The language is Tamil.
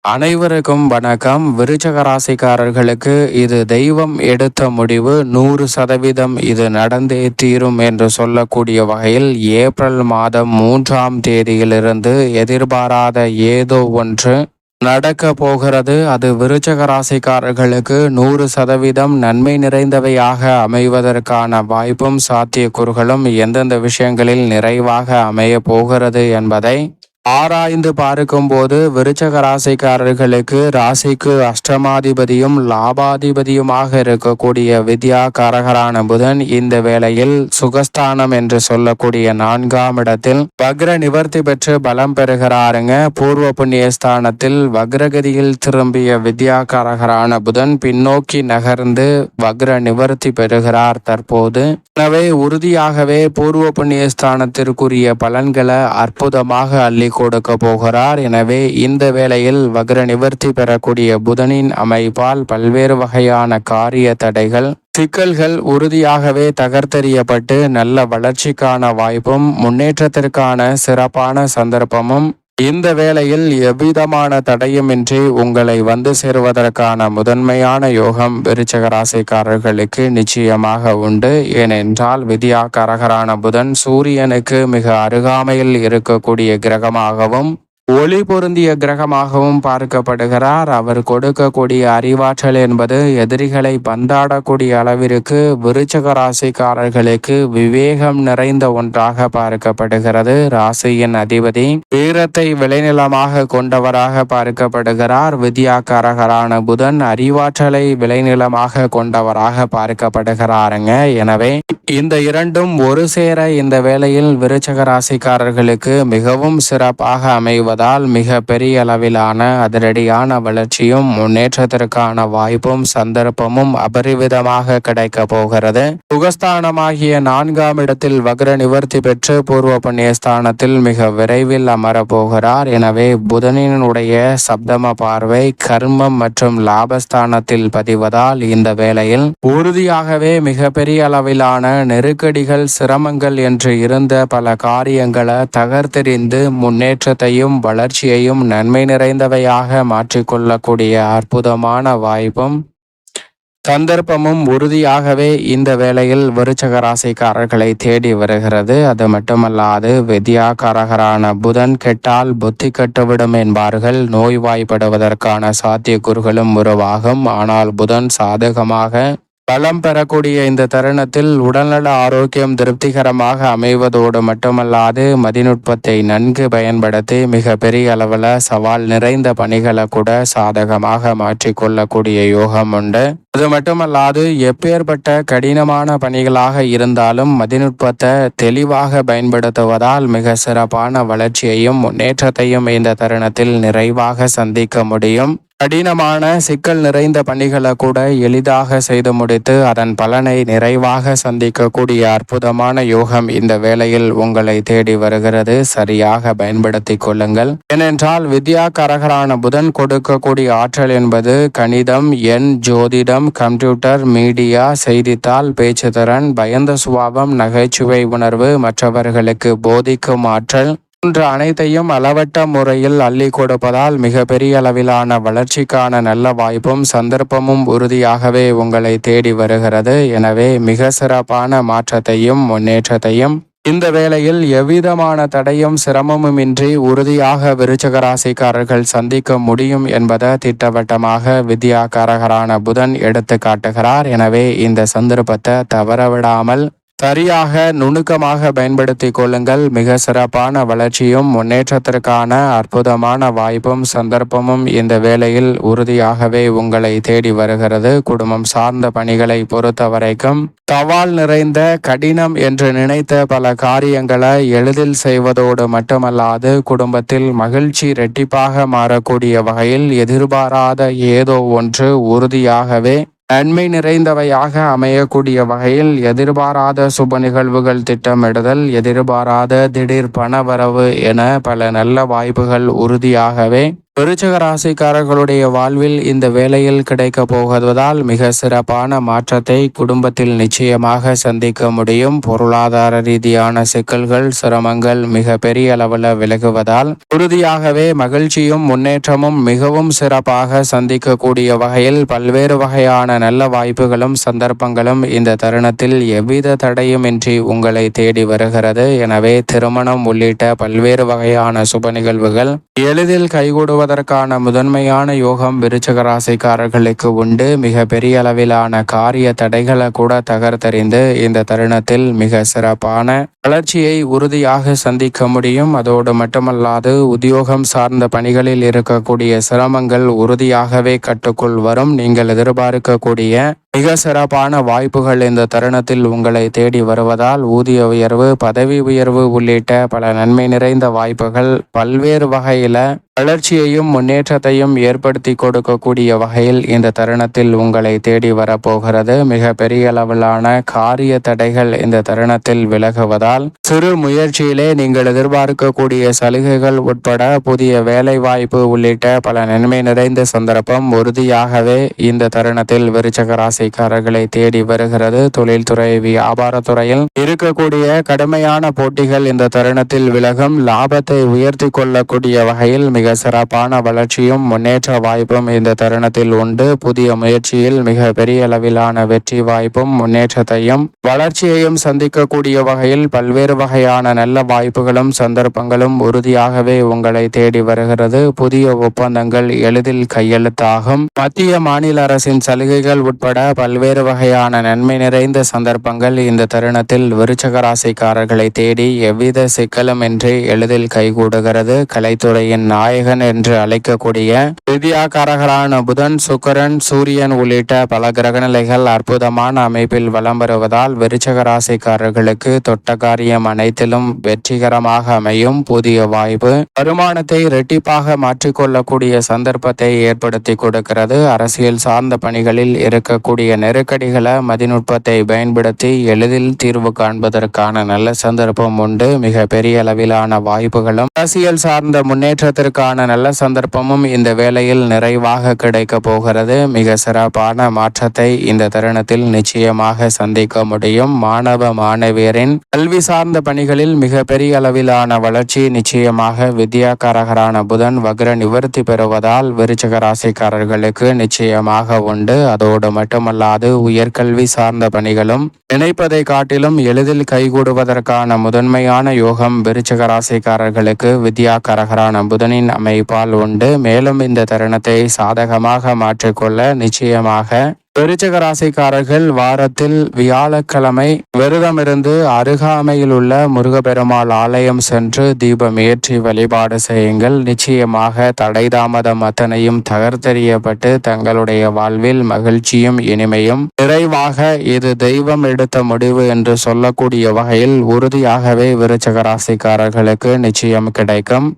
அனைவருக்கும் வணக்கம். விருச்சக ராசிக்காரர்களுக்கு இது தெய்வம் எடுத்த முடிவு, 100% இது நடந்தே தீரும் என்று சொல்லக்கூடிய வகையில் ஏப்ரல் மாதம் 3ஆம் தேதியிலிருந்து எதிர்பாராத ஏதோ ஒன்று நடக்க போகிறது. அது விருச்சக ராசிக்காரர்களுக்கு 100% நன்மை நிறைந்தவையாக அமைவதற்கான வாய்ப்பும் சாத்தியக்கூறுகளும் எந்தெந்த விஷயங்களில் நிறைவாக அமைய போகிறது என்பதை ஆராய்ந்து பார்க்கும்போது, விருச்சக ராசிக்காரர்களுக்கு ராசிக்கு அஷ்டமாதிபதியும் லாபாதிபதியுமாக இருக்கக்கூடிய வித்யா காரகரான புதன் இந்த வேளையில் சுகஸ்தானம் என்று சொல்லக்கூடிய 4ஆம் இடத்தில் வக்ர நிவர்த்தி பெற்று பலம் பெறுகிறாருங்க. பூர்வ புண்ணிய ஸ்தானத்தில் வக்ரகதியில் திரும்பிய வித்யா காரகரான புதன் பின்னோக்கி நகர்ந்து வக்ர நிவர்த்தி பெறுகிறார் தற்போது. எனவே உறுதியாகவே பூர்வ புண்ணிய ஸ்தானத்திற்குரிய பலன்களை அற்புதமாக அள்ளி கொடுக்க போகிறார். எனவே இந்த வேளையில் வக்ர நிவர்த்தி பெறக்கூடிய புதனின் அமைப்பால் பல்வேறு வகையான காரிய தடைகள், சிக்கல்கள் உறுதியாகவே தகர்த்தெறியப்பட்டு நல்ல வளர்ச்சிக்கான வாய்ப்பும் முன்னேற்றத்திற்கான சிறப்பான சந்தர்ப்பமும் இந்த வேளையில் எவ்விதமான தடையுமின்றி உங்களை வந்து சேருவதற்கான முதன்மையான யோகம் விருச்சக ராசிக்காரர்களுக்கு நிச்சயமாக உண்டு. ஏனென்றால் வித்யா காரகரான புதன் சூரியனுக்கு மிக அருகாமையில் இருக்கக்கூடிய கிரகமாகவும் ஒளி பொருந்திய கிரகமாகவும் பார்க்கப்படுகிறார். அவர் கொடுக்கக்கூடிய அறிவாற்றல் என்பது எதிரிகளை பந்தாடக்கூடிய அளவிற்கு விருச்சக ராசிக்காரர்களுக்கு விவேகம் நிறைந்த ஒன்றாக பார்க்கப்படுகிறது. ராசியின் அதிபதி வீரத்தை விளைநிலமாக கொண்டவராக பார்க்கப்படுகிறார். வித்யா காரகரான புதன் அறிவாற்றலை விளைநிலமாக கொண்டவராக பார்க்கப்படுகிறாருங்க. எனவே இந்த இரண்டும் ஒரு சேர இந்த வேளையில் விருச்சக ராசிக்காரர்களுக்கு மிகவும் சிறப்பாக அமைவதால் மிக பெரிய அளவிலான அதிரடியான வளர்ச்சியும் முன்னேற்றத்திற்கான வாய்ப்பும் சந்தர்ப்பமும் அபரிவிதமாக கிடைக்க போகிறது. சுகஸ்தானமாகிய 4ஆம் இடத்தில் வக்ர நிவர்த்தி பெற்று பூர்வ புண்ணிய ஸ்தானத்தில் மிக விரைவில் அமரப்போகிறார். எனவே புதனினுடைய சப்தம பார்வை கர்மம் மற்றும் லாபஸ்தானத்தில் பதிவதால் இந்த வேளையில் உறுதியாகவே மிக பெரிய அளவிலான நெருக்கடிகள், சிரமங்கள் என்று இருந்த பல காரியங்களை தகர்த்தெறிந்து முன்னேற்றத்தையும் வளர்ச்சியையும் நன்மை நிறைந்தவையாக மாற்றிக்கொள்ளக்கூடிய அற்புதமான வாய்ப்பும் சந்தர்ப்பமும் உறுதியாகவே இந்த வேளையில் விருச்சக ராசிக்காரர்களை தேடி வருகிறது. அது மட்டுமல்லாது வித்யா காரகரான புதன் கெட்டால் புத்தி கட்டுவிடும் என்பார்கள். நோய்வாய்ப்படுவதற்கான சாத்தியக்கூறுகளும் உருவாகும். ஆனால் புதன் சாதகமாக பலம் பெறக்கூடிய இந்த தருணத்தில் உடல்நல ஆரோக்கியம் திருப்திகரமாக அமைவதோடு மட்டுமல்லாது மதிநுட்பத்தை நன்கு பயன்படுத்தி மிக பெரிய அளவில் சவால் நிறைந்த பணிகளை கூட சாதகமாக மாற்றிக்கொள்ளக்கூடிய யோகம் உண்டு. அது மட்டுமல்லாது எப்பேற்பட்ட கடினமான பணிகளாக இருந்தாலும் மதிநுட்பத்தை தெளிவாக பயன்படுத்துவதால் மிக சிறப்பான வளர்ச்சியையும் முன்னேற்றத்தையும் இந்த தருணத்தில் நிறைவாக சந்திக்க முடியும். கடினமான சிக்கல் நிறைந்த பணிகளை கூட எளிதாக செய்து முடித்து அதன் பலனை நிறைவாக சந்திக்கக்கூடிய அற்புதமான யோகம் இந்த வேளையில் உங்களை தேடி வருகிறது. சரியாக பயன்படுத்தி கொள்ளுங்கள். ஏனென்றால் வித்யா காரகரான புதன் கொடுக்கக்கூடிய ஆற்றல் என்பது கணிதம், எண், ஜோதிடம், கம்ப்யூட்டர், மீடியா, செய்தித்தாள், பேச்சுத்திறன், பயந்த சுபாவம், நகைச்சுவை உணர்வு, மற்றவர்களுக்கு போதிக்கும் ஆற்றல் போன்ற அனைத்தையும் அளவற்ற முறையில் அள்ளி கொடுப்பதால் மிக பெரிய அளவிலான வளர்ச்சிக்கான நல்ல வாய்ப்பும் சந்தர்ப்பமும் உறுதியாகவே உங்களை தேடி வருகிறது. எனவே மிக சிறப்பான மாற்றத்தையும் முன்னேற்றத்தையும் இந்த வேளையில் எவ்விதமான தடையும் சிரமமுமின்றி உறுதியாக விருச்சக ராசிக்காரர்கள் சந்திக்க முடியும் என்பதை திட்டவட்டமாக வித்யா காரகரான புதன் எடுத்து காட்டுகிறார். எனவே இந்த சந்தர்ப்பத்தை தவறவிடாமல் சரியாக நுணுக்கமாக பயன்படுத்தி கொள்ளுங்கள். மிக சிறப்பான வளர்ச்சியும் முன்னேற்றத்திற்கான அற்புதமான வாய்ப்பும் சந்தர்ப்பமும் இந்த வேளையில் உறுதியாகவே உங்களை தேடி வருகிறது. குடும்பம் சார்ந்த பணிகளை பொறுத்த வரைக்கும் சவால் நிறைந்த கடினம் என்று நினைத்த பல காரியங்களை எளிதில் செய்வதோடு மட்டுமல்லாது குடும்பத்தில் மகிழ்ச்சி இரட்டிப்பாக மாறக்கூடிய வகையில் எதிர்பாராத ஏதோ ஒன்று உறுதியாகவே நன்மை நிறைந்தவையாக அமையக்கூடிய வகையில் எதிர்பாராத சுப நிகழ்வுகள் திட்டமிடுதல், எதிர்பாராத திடீர் பண வரவு என பல நல்ல வாய்ப்புகள் உறுதியாகவே விருச்சிக ராசிக்காரர்களுடைய வாழ்வில் இந்த வேளையில் கிடைக்க போவதால் மிக சிறப்பான மாற்றத்தை குடும்பத்தில் நிச்சயமாக சந்திக்க முடியும். பொருளாதார ரீதியான சிக்கல்கள் சிரமங்கள் மிக பெரிய அளவில் விலகுவதால் உறுதியாகவே மகிழ்ச்சியும் முன்னேற்றமும் மிகவும் சிறப்பாக சந்திக்கக்கூடிய வகையில் பல்வேறு வகையான நல்ல வாய்ப்புகளும் சந்தர்ப்பங்களும் இந்த தருணத்தில் எவ்வித தடையுமின்றி உங்களை தேடி வருகிறது. எனவே திருமணம் உள்ளிட்ட பல்வேறு வகையான சுப நிகழ்வுகள் எளிதில் கைகூடுவதற்கான முதன்மையான யோகம் விருச்சிக ராசிக்காரர்களுக்கு உண்டு. மிக பெரிய அளவிலான காரிய தடைகளை கூட தகர்த்தறிந்து இந்த தருணத்தில் மிக சிறப்பான வளர்ச்சியை உறுதியாக சந்திக்க முடியும். அதோடு மட்டுமல்லாது உத்தியோகம் சார்ந்த பணிகளில் இருக்கக்கூடிய சிரமங்கள் உறுதியாகவே கட்டுக்குள் வரும். நீங்கள் எதிர்பார்க்கக்கூடிய மிக சிறப்பான வாய்ப்புகள் இந்த தருணத்தில் உங்களை தேடி வருவதால் ஊதிய உயர்வு பதவி உயர்வு உள்ளிட்ட பல நன்மை நிறைந்த வாய்ப்புகள் பல்வேறு வகையில வளர்ச்சியையும் முன்னேற்றத்தையும் ஏற்படுத்தி கொடுக்கக்கூடிய வகையில் இந்த தருணத்தில் உங்களை தேடி வரப்போகிறது. மிக பெரிய அளவிலான காரிய தடைகள் இந்த தருணத்தில் விலகுவதால் சிறு முயற்சியிலே நீங்கள் எதிர்பார்க்கக்கூடிய சலுகைகள் உட்பட புதிய வேலை வாய்ப்பு உள்ளிட்ட பல நன்மை நிறைந்த சந்தர்ப்பம் உறுதியாகவே இந்த தருணத்தில் விருச்சிக ராசிக்காரர்களை தேடி வருகிறது. தொழில்துறை வியாபாரத்துறையில் இருக்கக்கூடிய கடுமையான போட்டிகள் இந்த தருணத்தில் விலகும். லாபத்தை உயர்த்தி கொள்ளக்கூடிய வகையில் மிக சிறப்பான வளர்ச்சியும் முன்னேற்ற வாய்ப்பும் இந்த தருணத்தில் உண்டு. புதிய முயற்சியில் மிக பெரிய அளவிலான வெற்றி வாய்ப்பும் முன்னேற்றத்தையும் வளர்ச்சியையும் சந்திக்கக்கூடிய வகையில் பல்வேறு வகையான நல்ல வாய்ப்புகளும் சந்தர்ப்பங்களும் உறுதியாகவே உங்களை தேடி வருகிறது. புதிய ஒப்பந்தங்கள் எளிதில் கையெழுத்தாகும். மத்திய மாநில அரசின் சலுகைகள் உட்பட பல்வேறு வகையான நன்மை நிறைந்த சந்தர்ப்பங்கள் இந்த தருணத்தில் விருச்சிக ராசிக்காரர்களை தேடி எவ்வித சிக்கலுமின்றி எளிதில் கைகூடுகிறது. கலைத்துறையின் நாயகன் என்று அழைக்கக்கூடிய வித்யாகாரகரான புதன் சுக்கிரன் சூரியன் உள்ளிட்ட பல கிரகநிலைகள் அற்புதமான அமைப்பில் வலம் வருவதால் விருச்சிக ராசிக்காரர்களுக்கு தொட்ட காரியம் அனைத்திலும் வெற்றிகரமாக அமையும். புதிய வாய்ப்பு வருமானத்தை இரட்டிப்பாக மாற்றிக்கொள்ளக்கூடிய சந்தர்ப்பத்தை ஏற்படுத்தி கொடுக்கிறது. அரசியல் சார்ந்த பணிகளில் இருக்கக்கூடிய நெருக்கடிகளை மதிநுட்பத்தை பயன்படுத்தி எளிதில் தீர்வு காண்பதற்கான நல்ல சந்தர்ப்பம் உண்டு. மிக பெரிய அளவிலான வாய்ப்புகளும் அரசியல் சார்ந்த முன்னேற்றத்திற்கான நல்ல சந்தர்ப்பமும் இந்த வேளையில் நிறைவாக கிடைக்க போகிறது. மிக சிறப்பான மாற்றத்தை இந்த தருணத்தில் நிச்சயமாக சந்திக்க முடியும். மாணவ மாணவியரின் கல்வி சார்ந்த பணிகளில் மிக பெரிய அளவிலான வளர்ச்சி நிச்சயமாக வித்யாகாரகரான புதன் வக்ர நிவர்த்தி பெறுவதால் விருச்சிக ராசிக்காரர்களுக்கு நிச்சயமாக உண்டு. அதோடு மட்டுமல்லாது உயர்கல்வி சார்ந்த பணிகளும் நினைப்பதை காட்டிலும் எளிதில் கைகூடுவதற்கான முதன்மையான யோகம் விருச்சிக ராசிக்காரர்களுக்கு வித்யாகாரகரான புதனின் அமைப்பால் உண்டு. மேலும் இந்த தருணத்தை சாதகமாக மாற்றிக்கொள்ள நிச்சயமாக விருச்சிக ராசிக்காரர்கள் வாரத்தில் வியாழக்கிழமை விரதமிருந்து அருகாமையில் உள்ள முருகப்பெருமாள் ஆலயம் சென்று தீபம் ஏற்றி வழிபாடு செய்யுங்கள். நிச்சயமாக தடை தாமதம் அத்தனையும் தகர்த்தெறியப்பட்டு தங்களுடைய வாழ்வில் மகிழ்ச்சியும் இனிமையும் நிறைவாக இது தெய்வம் எடுத்த முடிவு என்று சொல்லக்கூடிய வகையில் உறுதியாகவே விருச்சிக ராசிக்காரர்களுக்கு நிச்சயம் கிடைக்கும்.